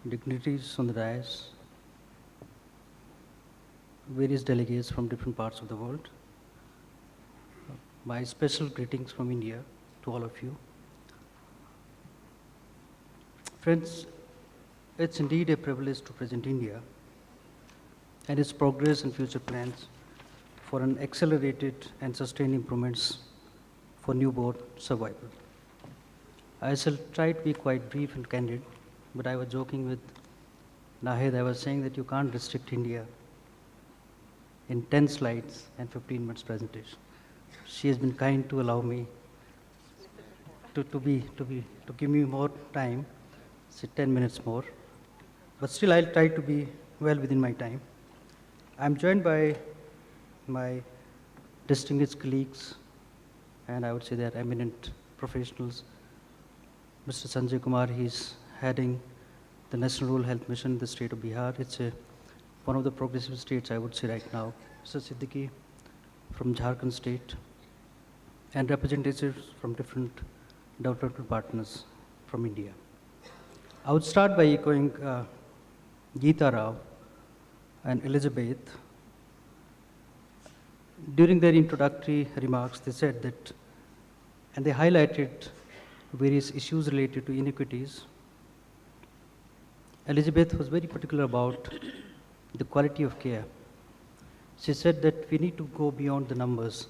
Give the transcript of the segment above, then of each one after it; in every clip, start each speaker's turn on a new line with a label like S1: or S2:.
S1: dignitaries on the dais, various delegates from different parts of the world. My special greetings from India to all of you. Friends, it's indeed a privilege to present India and its progress and future plans for an accelerated and sustained improvements for newborn survival. I shall try to be quite brief and candid, but I was joking with Nahid. I was saying that you can't restrict India in 10 slides and 15 minutes presentation. She has been kind to allow me to give me more time, say 10 minutes more, but still I'll try to be well within my time. I'm joined by my distinguished colleagues, and I would say they're eminent professionals. Mr. Sanjay Kumar, he's heading the National Rural Health Mission in the state of Bihar. It's one of the progressive states, I would say right now. Mr. Siddiqui from Jharkhand state, and representatives from different development partners from India. I would start by echoing Geeta Rao and Elizabeth. During their introductory remarks, they said that, and they highlighted various issues related to inequities. Elizabeth was very particular about the quality of care. She said that we need to go beyond the numbers.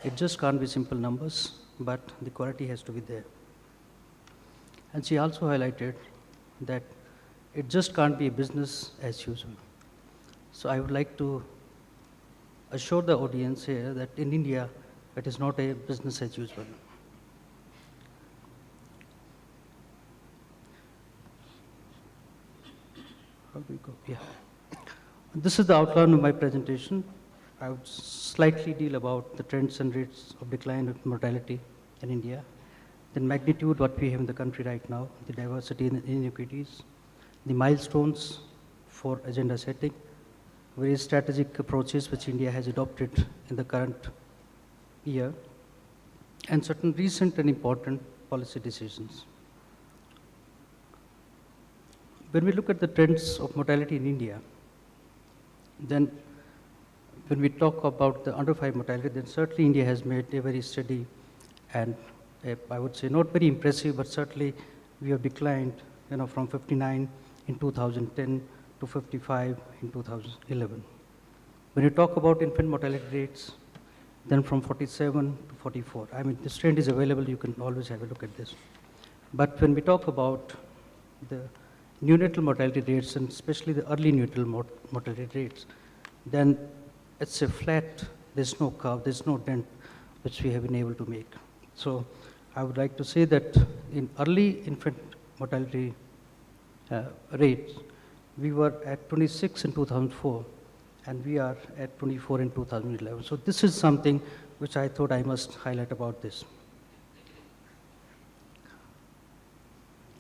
S1: It just can't be simple numbers, but the quality has to be there. And she also highlighted that it just can't be a business as usual. So I would like to assure the audience here that in India, it is not a business as usual. How do we go? Yeah. This is the outline of my presentation. I would slightly deal about the trends and rates of decline of mortality in India, the magnitude what we have in the country right now, the diversity and inequities, the milestones for agenda setting, various strategic approaches which India has adopted in the current year, and certain recent and important policy decisions. When we look at the trends of mortality in India, then when we talk about the under 5 mortality, then certainly India has made a very steady and I would say not very impressive, but certainly we have declined, from 59 in 2010 to 55 in 2011. When you talk about infant mortality rates, then from 47 to 44. I mean, this trend is available, you can always have a look at this. But when we talk about the neonatal mortality rates, and especially the early neonatal mortality rates, then it's a flat, there's no curve, there's no dent which we have been able to make. So I would like to say that in early infant mortality rates, we were at 26 in 2004, and we are at 24 in 2011. So this is something which I thought I must highlight about this.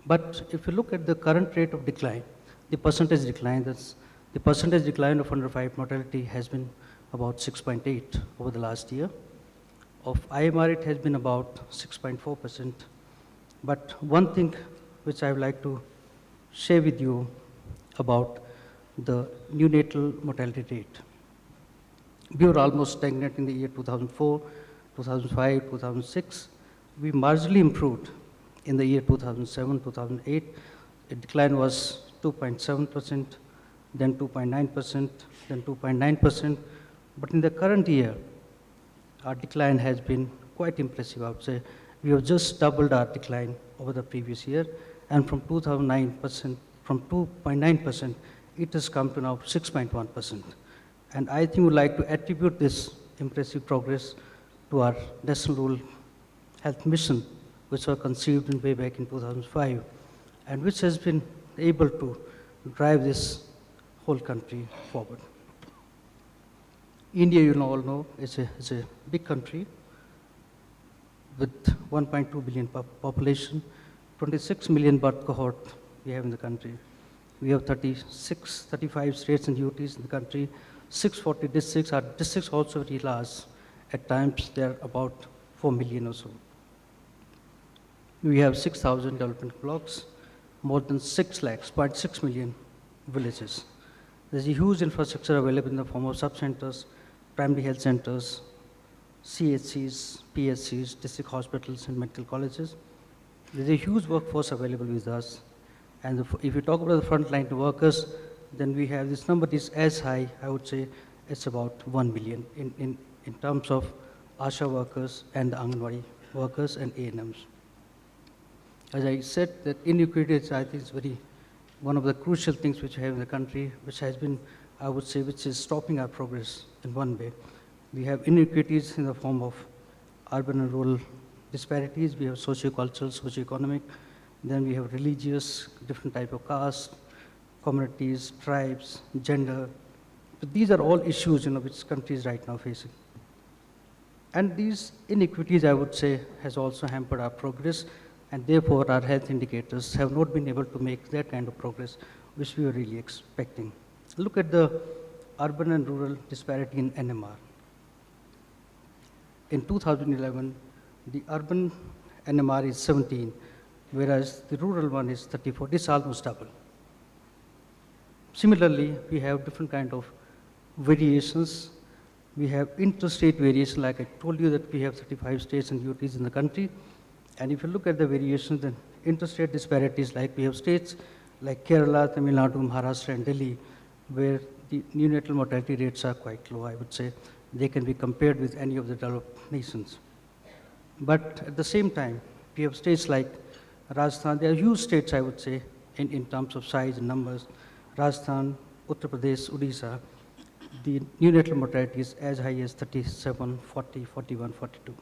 S1: But if you look at the current rate of decline, the percentage decline, the percentage decline of under 5 mortality has been about 6.8 over the last year. Of IMR, it has been about 6.4%. But one thing which I would like to share with you about the neonatal mortality rate. We were almost stagnant in the year 2004, 2005, 2006. We marginally improved in the year 2007, 2008. The decline was 2.7%, then 2.9%, then 2.9%. But in the current year, our decline has been quite impressive, I would say. We have just doubled our decline over the previous year, and from 2009%, from 2.9%, it has come to now 6.1%. And I think we would like to attribute this impressive progress to our National Rural Health Mission, which was conceived in way back in 2005, and which has been able to drive this whole country forward. India, you all know, is a big country with 1.2 billion population, 26 million birth cohort we have in the country. We have 35 states and UTs in the country, 640 districts. Our districts also very large. At times, they are about 4 million or so. We have 6,000 development blocks, more than 6 lakhs, 0.6 million villages. There's a huge infrastructure available in the form of sub-centers, primary health centers, CHCs, PHCs, district hospitals, and medical colleges. There's a huge workforce available with us. And if you talk about the frontline workers, then we have this number is as high, I would say it's about 1 million in terms of ASHA workers and the Anganwadi workers and ANMs. As I said, that inequity is, I think, is one of the crucial things which we have in the country, which has been, I would say, which is stopping our progress in one way. We have inequities in the form of urban and rural disparities. We have socio-cultural, socio-economic. Then we have religious, different type of caste, communities, tribes, gender. But these are all issues, which countries right now facing. And these inequities, I would say, has also hampered our progress, and therefore our health indicators have not been able to make that kind of progress which we were really expecting. Look at the urban and rural disparity in NMR. In 2011, the urban NMR is 17, whereas the rural one is 34. This is almost double. Similarly, we have different kind of variations. We have interstate variation, like I told you that we have 35 states and UTs in the country. And if you look at the variations, then interstate disparities, like we have states like Kerala, Tamil Nadu, Maharashtra, and Delhi, where the neonatal mortality rates are quite low, I would say. They can be compared with any of the developed nations. But at the same time, we have states like Rajasthan. They are huge states, I would say, in terms of size and numbers. Rajasthan, Uttar Pradesh, Odisha, the neonatal mortality is as high as 37, 40, 41, 42.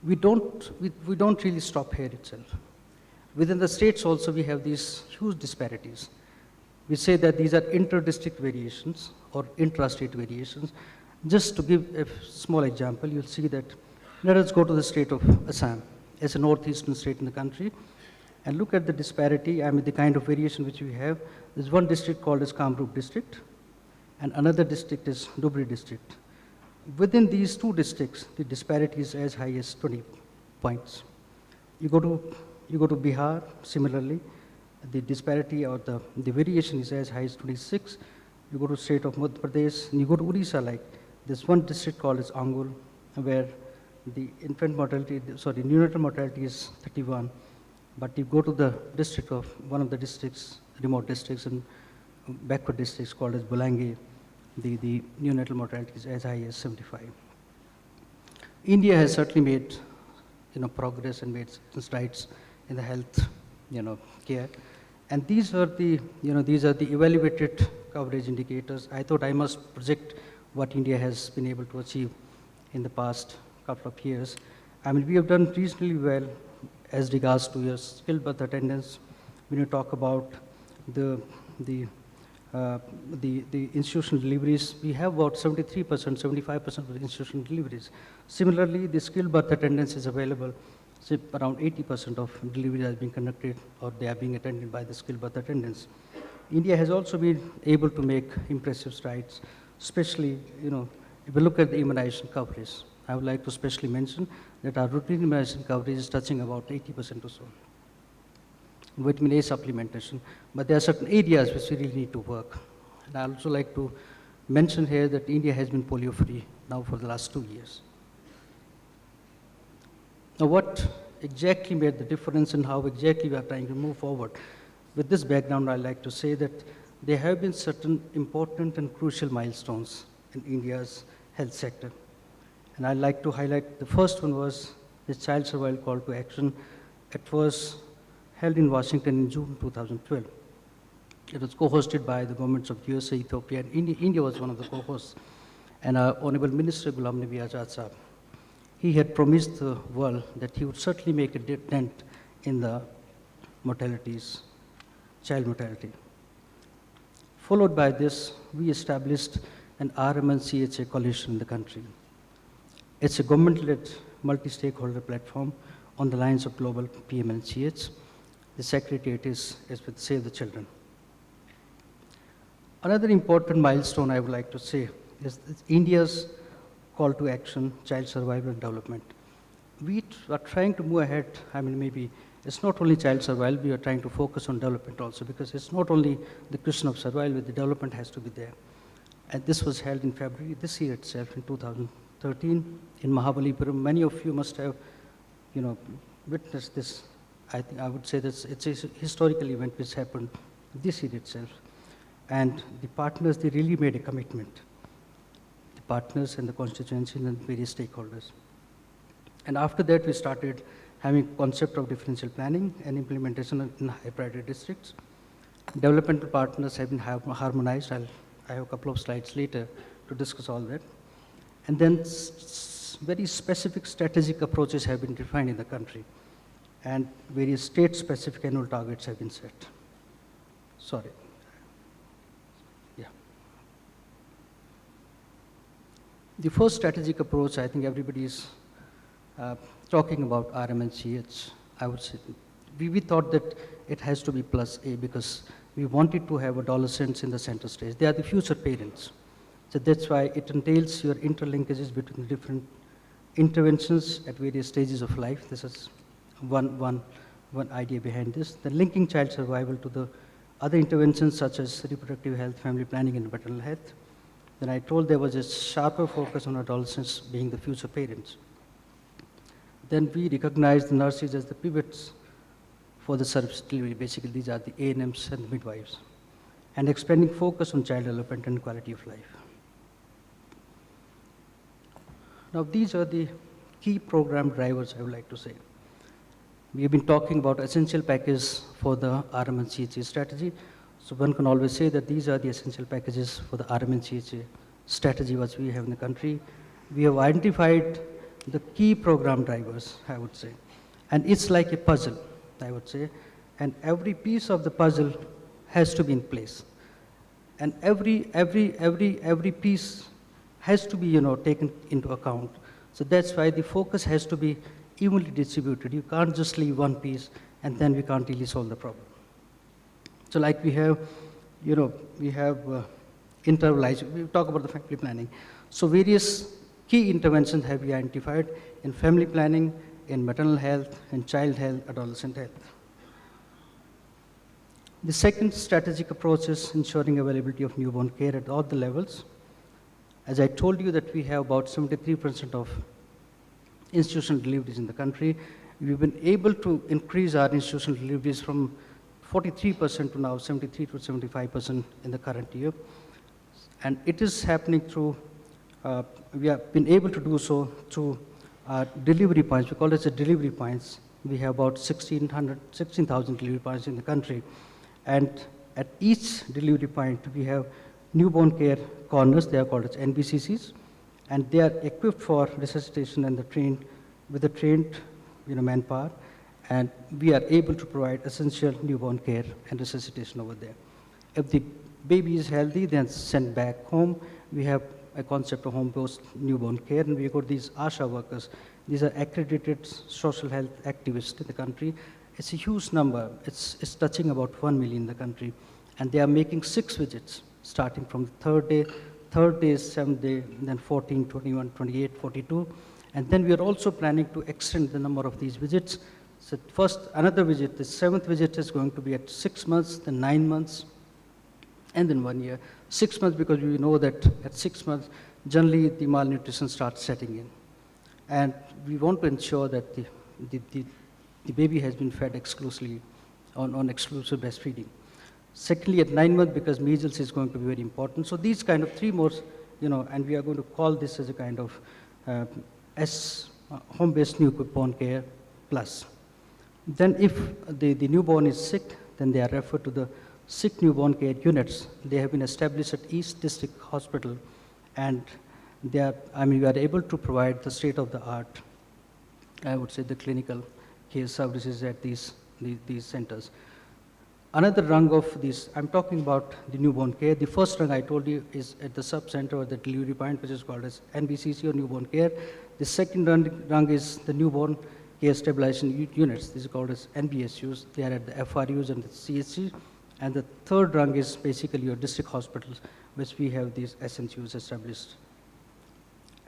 S1: We don't really stop here itself. Within the states also, we have these huge disparities. We say that these are inter-district variations or intra-state variations. Just to give a small example, you'll see that, let us go to the state of Assam, as a northeastern state in the country, and look at the disparity, the kind of variation which we have. There's one district called as Kamrup district, and another district is Dhubri district. Within these two districts, the disparity is as high as 20 points. You go to Bihar, similarly, the disparity or the variation is as high as 26. You go to state of Madhya Pradesh, and you go to Odisha, like there's one district called as Angul, where the neonatal mortality is 31. But you go to the district of one of the districts, remote districts and backward districts called as Bulangi, the neonatal mortality is as high as 75. India has certainly made progress and made strides in the health care. And these are the evaluated coverage indicators. I thought I must project what India has been able to achieve in the past couple of years. We have done reasonably well as regards to your skilled birth attendance. When you talk about the institutional deliveries, we have about 73%, 75% of the institutional deliveries. Similarly, the skilled birth attendance is available. So around 80% of deliveries are being conducted or they are being attended by the skilled birth attendants. India has also been able to make impressive strides, especially, if you look at the immunization coverage. I would like to specially mention that our routine immunization coverage is touching about 80% or so. Vitamin A supplementation, but there are certain areas which we really need to work. And I also like to mention here that India has been polio-free now for the last 2 years. Now, what exactly made the difference and how exactly we are trying to move forward? With this background, I'd like to say that there have been certain important and crucial milestones in India's health sector. And I'd like to highlight the first one was the Child Survival Call to Action. It was held in Washington in June 2012. It was co-hosted by the governments of USA, Ethiopia, and India was one of the co-hosts. And our Honorable Minister Ghulam Nabi Azad Sahab, he had promised the world that he would certainly make a dent in the mortalities, child mortality. Followed by this, we established an RMN-CHA coalition in the country. It's a government-led multi-stakeholder platform on the lines of global PMNCH. The secretariat is with Save the Children. Another important milestone I would like to say is India's call to action, child survival and development. We are trying to move ahead, maybe it's not only child survival, we are trying to focus on development also, because it's not only the question of survival, the development has to be there. And this was held in February this year itself, in 2013, in Mahabalipuram. Many of you must have, witnessed this. I think I would say that it's a historical event which happened this year itself. And the partners, they really made a commitment. The partners and the constituency and various stakeholders. And after that, we started having concept of differential planning and implementation in high priority districts. Developmental partners have been harmonized. I have a couple of slides later to discuss all that. And then very specific strategic approaches have been defined in the country. And various state-specific annual targets have been set. Sorry. Yeah. The first strategic approach, I think everybody is talking about RMNCH. I would say we thought that it has to be plus A, because we wanted to have adolescents in the center stage. They are the future parents. So that's why it entails your interlinkages between different interventions at various stages of life. This is one idea behind this. Then linking child survival to the other interventions such as reproductive health, family planning, and maternal health. Then I told there was a sharper focus on adolescents being the future parents. Then we recognized the nurses as the pivots for the service delivery. Basically, these are the ANMs and the midwives. And expanding focus on child development and quality of life. Now, these are the key program drivers, I would like to say. We have been talking about essential package for the RMNCHA strategy. So one can always say that these are the essential packages for the RMNCHA strategy which we have in the country. We have identified the key program drivers, I would say. And it's like a puzzle, I would say. And every piece of the puzzle has to be in place. And every piece has to be, taken into account. So that's why the focus has to be evenly distributed. You can't just leave one piece and then we can't really solve the problem. So like we have, intervalized, we talk about the family planning. So various key interventions have been identified in family planning, in maternal health, in child health, adolescent health. The second strategic approach is ensuring availability of newborn care at all the levels. As I told you that we have about 73% of institutional deliveries in the country. We've been able to increase our institutional deliveries from 43% to now 73 to 75% in the current year. And it is happening through, we have been able to do so through delivery points. We call it the delivery points. We have about 16,000 delivery points in the country. And at each delivery point, we have newborn care corners. They are called as NBCCs. And they are equipped for resuscitation and with the trained manpower. And we are able to provide essential newborn care and resuscitation over there. If the baby is healthy, then sent back home. We have a concept of home-based newborn care, and we got these ASHA workers. These are accredited social health activists in the country. It's a huge number. It's touching about 1 million in the country. And they are making 6 visits, starting from the third day, 7th day, then 14, 21, 28, 42. And then we are also planning to extend the number of these visits. So first, another visit, the 7th visit is going to be at 6 months, then 9 months, and then 1 year. 6 months, because we know that at 6 months, generally the malnutrition starts setting in. And we want to ensure that the baby has been fed exclusively on exclusive breastfeeding. Secondly, at 9 months, because measles is going to be very important. So these kind of 3 more, and we are going to call this as a kind of home-based newborn care plus. Then if the newborn is sick, then they are referred to the sick newborn care units. They have been established at each district hospital, and we are able to provide the state-of-the-art, I would say, the clinical care services at these centers. Another rung of these, I'm talking about the newborn care. The first rung I told you is at the sub-center or the delivery point, which is called as NBCC or newborn care. The second rung is the newborn care stabilization units. These are called as NBSUs. They are at the FRUs and the CHC. And the third rung is basically your district hospitals, which we have these SNCUs established.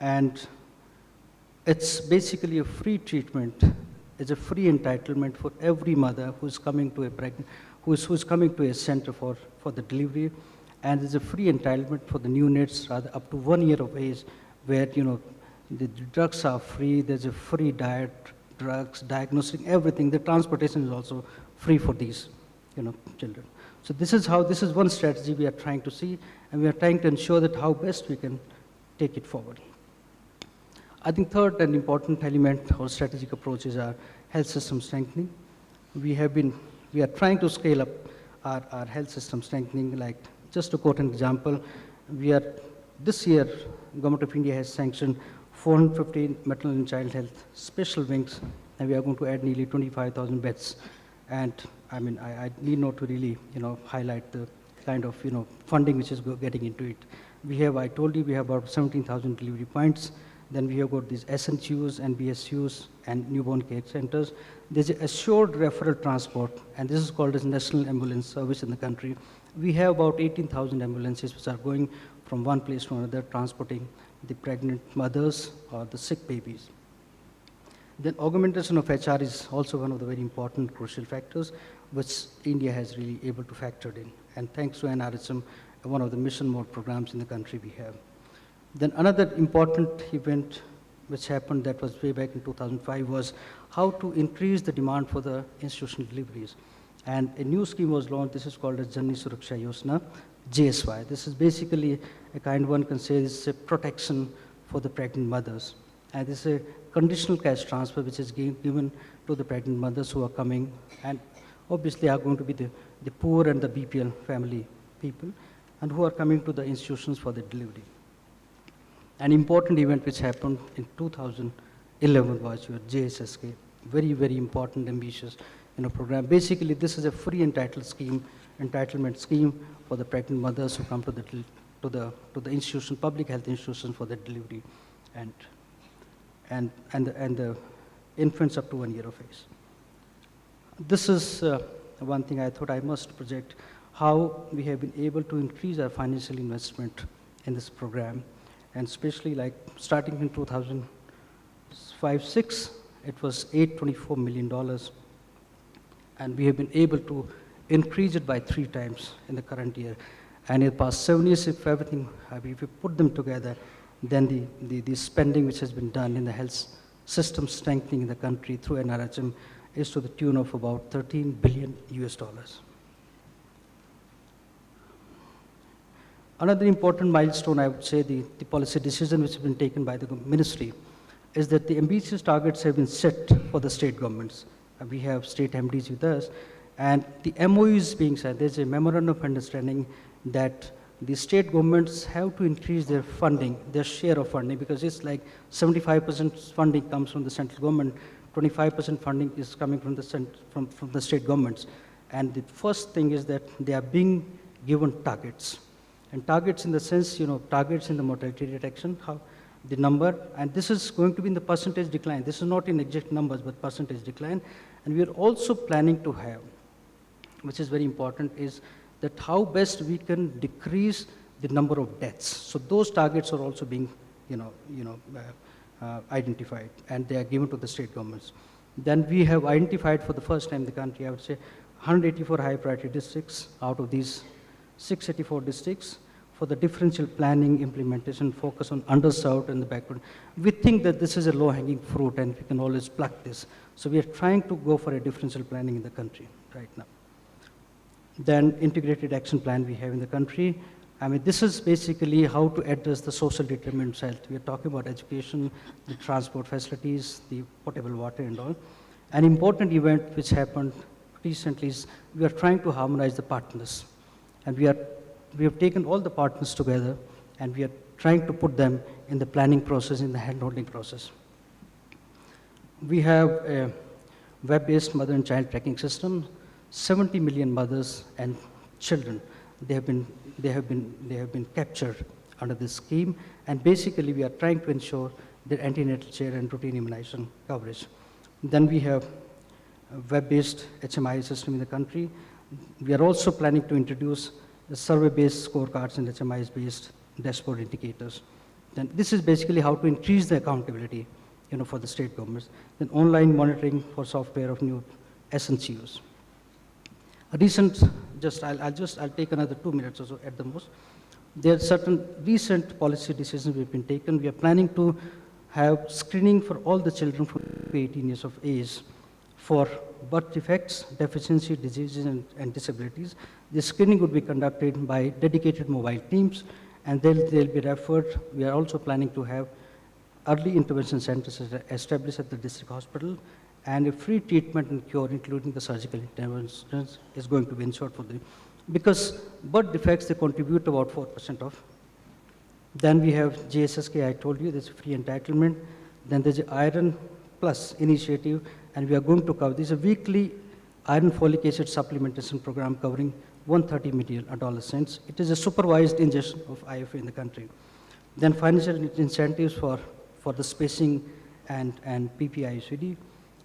S1: And it's basically a free treatment is a free entitlement for every mother who's coming to a who's coming to a center for the delivery, and there's a free entitlement for the neonates rather up to 1 year of age, where the drugs are free. There's a free diet, drugs, diagnosing, everything. The transportation is also free for these children. So this is one strategy we are trying to see, and we are trying to ensure that how best we can take it forward. I think third and important element or strategic approach is our health system strengthening. We are trying to scale up our health system strengthening. Like, just to quote an example, this year, Government of India has sanctioned 415 maternal and child health special wings, and we are going to add nearly 25,000 beds. And I mean, I need not to really, highlight the kind of, funding which is getting into it. I told you, we have about 17,000 delivery points. Then we have got these SNCUs and BSUs and newborn care centers. There's assured referral transport, and this is called as National Ambulance Service in the country. We have about 18,000 ambulances which are going from one place to another, transporting the pregnant mothers or the sick babies. Then augmentation of HR is also one of the very important, crucial factors which India has really able to factor in. And thanks to NRHM, one of the mission mode programs in the country we have. Then another important event which happened, that was way back in 2005, was how to increase the demand for the institutional deliveries. And a new scheme was launched. This is called as Janani Suraksha Yojana, JSY. This is basically a kind, one can say, this is a protection for the pregnant mothers. And this is a conditional cash transfer which is given to the pregnant mothers who are coming, and obviously are going to be the poor and the BPL family people, and who are coming to the institutions for the delivery. An important event which happened in 2011 was your JSSK, very, very important, ambitious program. Basically, this is a free entitlement scheme for the pregnant mothers who come to the institution, public health institutions for the delivery, and the infants up to 1 year of age. This is one thing I thought I must project, how we have been able to increase our financial investment in this program. And especially like starting in 2005-06, it was $824 million. And we have been able to increase it by 3 times in the current year. And in the past 7 years, if we put them together, then the spending which has been done in the health system strengthening in the country through NRHM is to the tune of about $13 billion. Another important milestone, I would say, the policy decision which has been taken by the ministry, is that the ambitious targets have been set for the state governments. We have state MDs with us, and the MOU is being signed. There's a memorandum of understanding that the state governments have to increase their funding, their share of funding, because it's like 75% funding comes from the central government, 25% funding is coming from the state governments. And the first thing is that they are being given targets. And targets in the sense, targets in the mortality reduction, how the number, and this is going to be in the percentage decline. This is not in exact numbers, but percentage decline. And we are also planning to have, which is very important, is that how best we can decrease the number of deaths. So those targets are also being, identified, and they are given to the state governments. Then we have identified for the first time in the country, I would say, 184 high priority districts out of these 684 districts for the differential planning implementation, focus on underserved and the backward. We think that this is a low-hanging fruit and we can always pluck this. So we are trying to go for a differential planning in the country right now. Then integrated action plan we have in the country. I mean, this is basically how to address the social determinants of health. We are talking about education, the transport facilities, the potable water and all. An important event which happened recently is we are trying to harmonize the partners. And we have taken all the partners together, and we are trying to put them in the planning process, in the hand-holding process. We have a web-based mother and child tracking system. 70 million mothers and children, they have been captured under this scheme, and basically we are trying to ensure their antenatal care and routine immunization coverage. Then we have a web-based HMI system in the country. We are also planning to introduce the survey-based scorecards and HMIs-based dashboard indicators. Then this is basically how to increase the accountability for the state governments. Then online monitoring for software of new SNCOs. A recent, I'll take another 2 minutes or so at the most. There are certain recent policy decisions we've been taken. We are planning to have screening for all the children from 18 years of age for birth defects, deficiency, diseases, and disabilities. This screening would be conducted by dedicated mobile teams, and they'll be referred. We are also planning to have early intervention centers established at the district hospital, and a free treatment and cure, including the surgical interventions, is going to be ensured for them. Because birth defects, they contribute about 4% of. Then we have JSSK, I told you, there's free entitlement. Then there's the Iron Plus initiative, and we are going to cover, this is a weekly iron folic acid supplementation program covering $130 million adolescents. It is a supervised ingestion of IFA in the country. Then financial incentives for the spacing and PPI-UCD.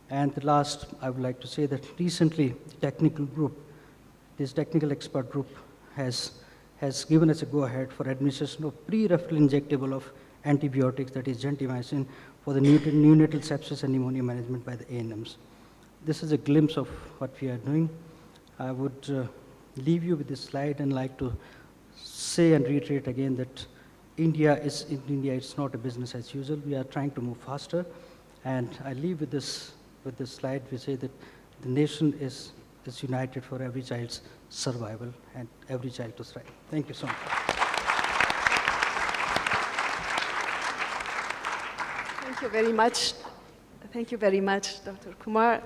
S1: And the last, I would like to say that recently, the technical group, this technical expert group has given us a go-ahead for administration of pre-referral injectable of antibiotics, that is gentamicin, for the neonatal sepsis and pneumonia management by the ANMs. This is a glimpse of what we are doing. I would leave you with this slide and like to say and reiterate again that India, it's not a business as usual. We are trying to move faster. And I leave with this slide. We say that the nation is united for every child's survival and every child to thrive. Thank you so much.
S2: Thank you very much. Thank you very much, Dr. Kumar.